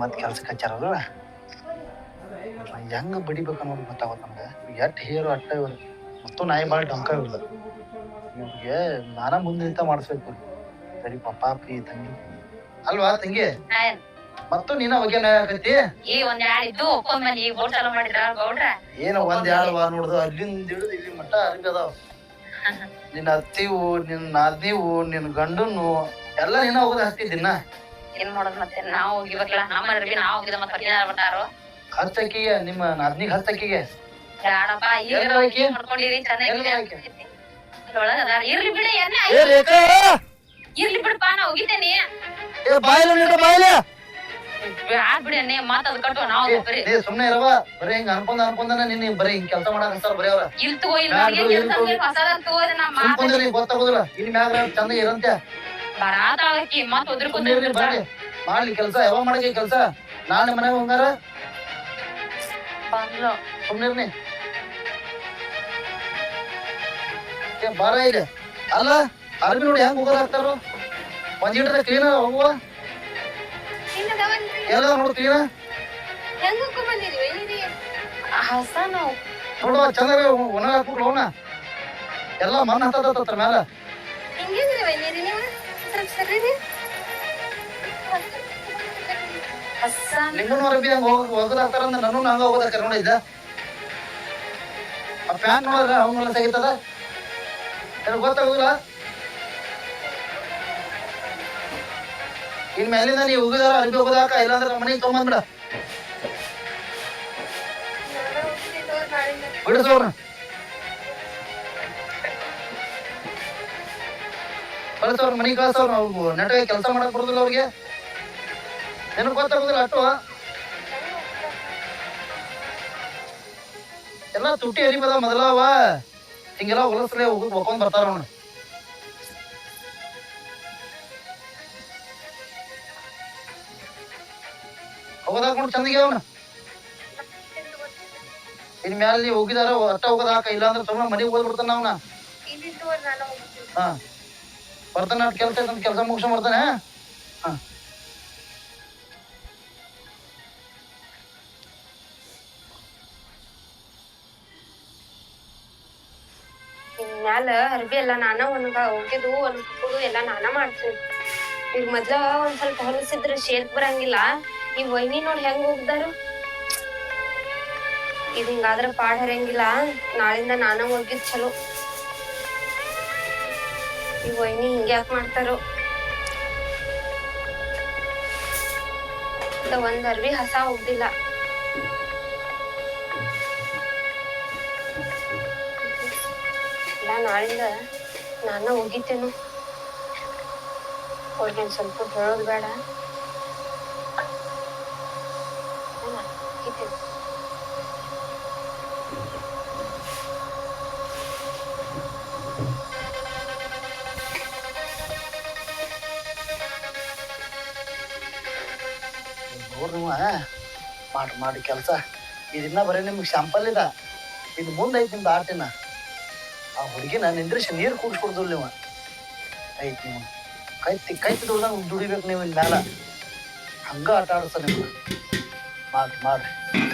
ಮತ್ತೆ ಕೆಲ್ಸಕ್ಕೆ ಹಚ್ಚಾರಲ್ಲ ಹೆಂಗೆ ಬಡಿಬೇಕು ಅನ್ನೋದು ಗೊತ್ತಾಗುತ್ತೆ ನಮ್ಗೆ ಎಷ್ಟು ಹೇರು ಅಟ್ಟ ಇವರು ಮತ್ತು ನಾಯಿ ಭಾಳ ಡಂಕ ಇಲ್ಲ ಇವ್ರಿಗೆ ನಾನ ಮುಂದೆ ನಿಂತ ಮಾಡಿಸ್ಬೇಕು ಸರಿ ಪಾಪಿ ತಂಗಿ ಅಲ್ವಾ ತಂಗಿ ಮತ್ತು ನೀನ ಹೋಗ್ಯಾನ ಆಗತಿ ಏನ ಒಂದ್ ಎರಡು ವಾರ ನೋಡುದು ಅಲ್ಲಿಂದ ಹಿಡಿದು ಇಲ್ಲಿ ಮಟ್ಟ ಅರ್ಬಿ ಅದಾವ ನಿನ್ನ ಅತ್ತಿವು ನಿನ್ನ ನಾದ್ನಿವು ನಿನ್ನ ಗಂಡನು ಎಲ್ಲ ನೀನ ಹೋಗೋದು ಹಚ್ತಿದ್ದೀನ ಏನ್ ಮಾಡೋದ್ ಮತ್ತೆ ನಾವು ಹೋಗಿಬೇಕಲ್ಲ ನಮ್ಮ ಅರ್ಬಿ ನಾವು ಹೋಗಿದ ಮತ್ತೆ ಬರ್ತಾರೋ ಹಚ್ಚಕ್ಕಿಗೆ ನಿಮ್ಮ ನಾದ್ನಿಗೆ ಹಚ್ಚಕ್ಕಿಗೆ ಬ್ಯಾಡಪ್ಪ ಈಗ ಮಾಡ್ಕೊಂಡಿರಿ ಚೆನ್ನಾಗಿ ಇರ್ಲಿ ಬಿಡ ಇರ್ಲಿ ಬಿಡಪ್ಪ ನಾ ಹೋಗಿದ್ದೇನೆ ಬ್ಯಾಡ್ ಬಿಡನೆ ಮಾತದ್ ಕಟ್ಟು ನಾವು ಬರೀ ಸುಮ್ನೆ ಇರವ ಬರೀ ಹಿಂಗ ಅನ್ಕೊಂಡನ ನಿನ್ನ ಬರೀ ಹಿಂಗ್ ಕೆಲಸ ಮಾಡಕ್ ಹಚ್ತಾರ ಬರೀ ಅವ್ರ ಇಲ್ಲಿ ತಗೋ ಇಲ್ಲಿ ಹೊಸದಾಗ್ ತಗೋದ್ರೆ ನಾ ಸುಮ್ಕೊಂಡ್ರಿ ಗೊತ್ತಾಗೋದಿಲ್ಲ ಇಲ್ಲಿ ಮ್ಯಾಗ ಚಂದ ಇರಂತೆ ಬರಾತಾಳಕಿ ಮತ್ ಒದ್ರಕೊಂಡ್ ಬರ್ಲಿ ಮಾಡ್ಲಿ ಕೆಲಸ ಯಾವಾಗ ಮಾಡಕ್ಕೆ ಕೆಲಸ ನಾಳೆ ಮನೆಗೆ ಹೋಗಾರ ಸುಮ್ನಿರ್ನಿ ಬಾರ ಇದೆ ಅಲ್ಲ ಅರ್ಬಿ ನೋಡಿ ಹೆಂಗ್ ಹೋಗೋದ್ ಹಾಕ್ತಾರ ಒಂದ್ ಈಟದ ಕ್ಲೀನ್ ಹೋಗುವ ಎಲ್ಲ ನೋಡು ಕ್ಲೀನ್ ನೋಡುವ ಚೆನ್ನಾಗ ಒಣ ಹಾಕ್ಬಿಟ್ಲು ಅವನ ಎಲ್ಲ ಮಣ್ಣು ಹತ್ತತ್ರ ಮ್ಯಾಲ ನಿಮ್ಮನ್ನು ಅರ್ಬಿ ಹಂಗ ಹೋಗೋದಾಕ್ತಾರ ಅಂದ್ರೆ ನನ್ನ ಹಂಗ ಹೋಗೋದಾಕ್ತಾರ ನೋಡಿದ್ದ ಆ ಪ್ಯಾಂಟ್ ನೋಡಿದ್ರೆ ಅವನ್ನೆಲ್ಲ ತೆಗಿತದ ಗೊತ್ತಾಗುದಿಲ್ಲ ಇನ್ ಮೇಲಿಂದ ನೀವು ಹೋಗಿದಾರ ಅರ್ಬಿ ಹೋಗೋದಾಕ ಇಲ್ಲಾಂದ್ರೆ ಮನೆಗೆ ತೊಗೊಂಬಂದ್ಬಿಡ ಬಿಡಿಸೋರ್ನ ಕಳ್ಸವ್ರ ಮನೆಗೆ ಕಳ್ಸವ್ರ ಅವ್ರು ನೆಟ್ಟಾಗಿ ಕೆಲಸ ಮಾಡಕ್ ಬರುದಿಲ್ಲ ಅವ್ರಿಗೆ ನಿನಗ್ ಗೊತ್ತಾಗುದಿಲ್ಲ ಅಟ್ಟು ಎಲ್ಲ ತುಟ್ಟಿ ಅರಿಬದ ಮೊದಲವ ಹಿಂಗೆಲ್ಲ ಹೊಲಸಲೆ ಹೋಗ್ಕೊಂಡ್ ಬರ್ತಾರ ಅವನು ಹೋಗೋದಾಕೊಂಡು ಚಂದಿಗೆ ಅವನ ಇನ್ ಮ್ಯಾಲ ನೀವು ಹೋಗಿದಾರ ಅಟ್ಟ ಹೋಗೋದಾಕ ಇಲ್ಲ ಅಂದ್ರೆ ಸುಮ್ಮನೆ ಮನೆಗೆ ಹೋಗ್ಬಿಡ್ತಾನ ಅವನ ಹಾ ಬರ್ತಾನ ಕೆಲಸ ಕೆಲಸ ಮುಗಿಸ್ಕೊಂಡ್ ಬರ್ತಾನೆ ಹಾ ಮ್ಯಾಲ ಅರ್ಬಿ ಎಲ್ಲ ನಾನ ಒಣಗ ಹೋಗಿದ್ದು ಒಣಗುದು ಎಲ್ಲ ನಾನ ಮಾಡ್ತೀನಿ ಈಗ ಮೊದ್ಲ ಒಂದ್ ಸ್ವಲ್ಪ ಹೊಲಸಿದ್ರ ಶೇಕ್ ಬರಂಗಿಲ್ಲ ಈ ವೈನಿ ನೋಡಿ ಹೆಂಗ್ ಹೋಗ್ದಾರು ಇದ್ ಹಿಂಗಾದ್ರ ಪಾಡ್ ಹರಿಯಂಗಿಲ್ಲ ನಾಳಿಂದ ನಾನ ಹೋಗಿದ್ ಚಲೋ ಈ ವೈನಿ ಹಿಂಗ ಯಾಕೆ ಮಾಡ್ತಾರೋ ಒಂದ್ ಅರ್ಬಿ ಹಸ ಹೋಗ್ದಿಲ್ಲ ನಾಳಿಂದ ನಾನ ಹೋಗಿದ್ದೇನು ಅವ್ರಿಗೇನ್ ಸ್ವಲ್ಪ ಹೇಳೋದು ಬೇಡ ಹೋಗಿದ್ದೇನೆ ಮಾಡಿ ಕೆಲಸ ಇದನ್ನ ಬರೀ ನಿಮ್ಗೆ ಶಾಂಪಲ್ ಇದ ಇದು ಮುಂದೈತಿ ನಿಮ್ದು ಆಟಿನ ಆ ಹುಡುಗಿನ ನಿಂದ್ರಿಸಿ ನೀರು ಕೂಡ್ಸ್ಕೊಡ್ದಿಲ್ಲ ನೀವು ಐತಿ ನೀವು ಕೈತಿ ದುಡ್ದಂಗೆ ದುಡಿಬೇಕು ನೀವು ಇಲ್ಲಿ ಮ್ಯಾಲ ಹಂಗ ಆಟ ಆಡಿಸ್ತ ನಿಮ್ಗೆ ಮಾಡ್ರಿ